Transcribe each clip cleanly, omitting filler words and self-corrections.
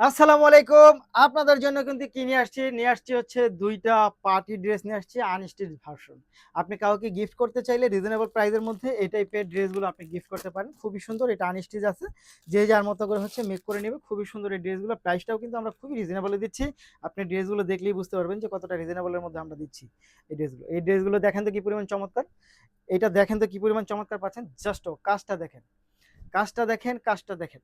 আসসালামু আলাইকুম। আপনাদের জন্য কিন্তু কি নিয়ে আসছি হচ্ছে ২ টা পার্টি ড্রেস নিয়ে আসছি আনস্টিচ ভার্সন। আপনি কাউকে গিফট করতে চাইলে রিজনেবল প্রাইস এর মধ্যে এই টাইপের ড্রেসগুলো আপনি গিফট করতে পারেন। খুবই সুন্দর, এটা আনস্টিচ আছে। যে যার মতো করে হচ্ছে মেক করে নিবে। খুবই সুন্দর এই ড্রেসগুলো। প্রাইসটাও কিন্তু আমরা খুবই রিজনেবলে দিচ্ছি। আপনি ড্রেসগুলো দেখলেই বুঝতে পারবেন যে কতটা রিজনেবল এর মধ্যে আমরা দিচ্ছি এই ড্রেসগুলো। এই ড্রেসগুলো দেখেন তো কি পরিমাণ চমৎকার। এটা দেখেন তো কি পরিমাণ চমৎকার পাচ্ছেন। জাস্ট কাজটা দেখেন। কাজটা দেখেন, কাজটা দেখেন।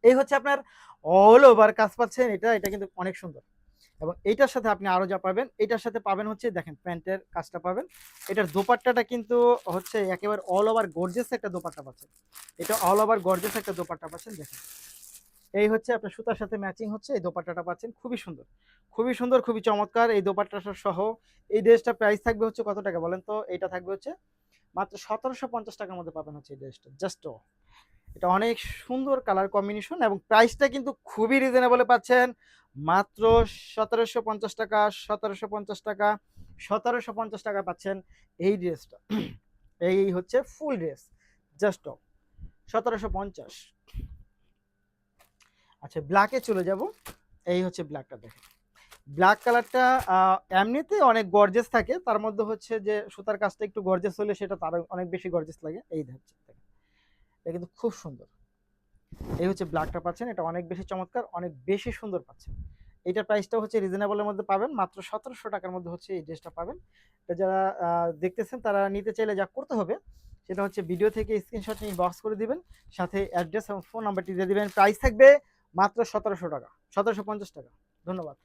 এই হচ্ছে আপনার অল ওভার কাজ পাচ্ছেন, এটা কিন্তু অনেক সুন্দর। এবং এইটার সাথে আপনি আরো যা পাবেন, এটার সাথে পাবেন হচ্ছে দেখেন প্যান্টের কাজটা পাবেন। এটার দোপাট্টাটা কিন্তু হচ্ছে একেবারে অল ওভার গর্জিয়াস একটা দোপাট্টা পাচ্ছেন। এটা অল ওভার গর্জিয়াস একটা দোপাট্টা পাচ্ছেন দেখেন। এই হচ্ছে আপনার সুতার সাথে ম্যাচিং হচ্ছে এই দোপাট্টাটা পাচ্ছেন, খুবই সুন্দর। খুবই সুন্দর, খুবই চমৎকার এই দোপাট্টাটা সহ। এই ড্রেসটা প্রাইস থাকবে হচ্ছে কত টাকা বলেন তো? এইটা থাকবে হচ্ছে মাত্র ১৭৫০ টাকার মধ্যে পাবেন হচ্ছে এই ড্রেসটা। জাস্ট এটা অনেক সুন্দর কালার কম্বিনেশন এবং প্রাইসটা কিন্তু খুবই রিজনেবলে পাচ্ছেন। মাত্র ১৭৫০ টাকা, ১৭৫০ টাকা, ১৭৫০ টাকা পাচ্ছেন এই ড্রেসটা। এই হচ্ছে ফুল ড্রেস। জাস্ট ১৭৫০। আচ্ছা ব্ল্যাকে চলে যাব। এই হচ্ছে ব্ল্যাকটা দেখেন। ব্ল্যাক কালারটা এমনিতে অনেক গর্জিয়াস থাকে। তার মধ্যে হচ্ছে যে সুতার কাজটা একটু গর্জিয়াস হলে সেটা তার অনেক বেশি গর্জিয়াস লাগে। এই হচ্ছে দেখেন। এটা কিন্তু খুব সুন্দর। এই হচ্ছে ব্ল্যাকটা পাচ্ছেন, এটা অনেক বেশি চমৎকার, অনেক বেশি সুন্দর পাচ্ছেন। এইটার প্রাইসটা হচ্ছে রিজনেবলের মধ্যে পাবেন, মাত্র ১৭০০ টাকার মধ্যে হচ্ছে এই ড্রেসটা পাবেন। এটা যারা দেখতেছেন তারা নিতে চাইলে যা করতে হবে সেটা হচ্ছে ভিডিও থেকে স্ক্রিনশট নিয়ে ইনবক্স করে দিবেন, সাথে অ্যাড্রেস এবং ফোন নাম্বারটি দিয়ে দিবেন। প্রাইস থাকবে মাত্র ১৭০০ টাকা, ১৭৫০ টাকা। ধন্যবাদ।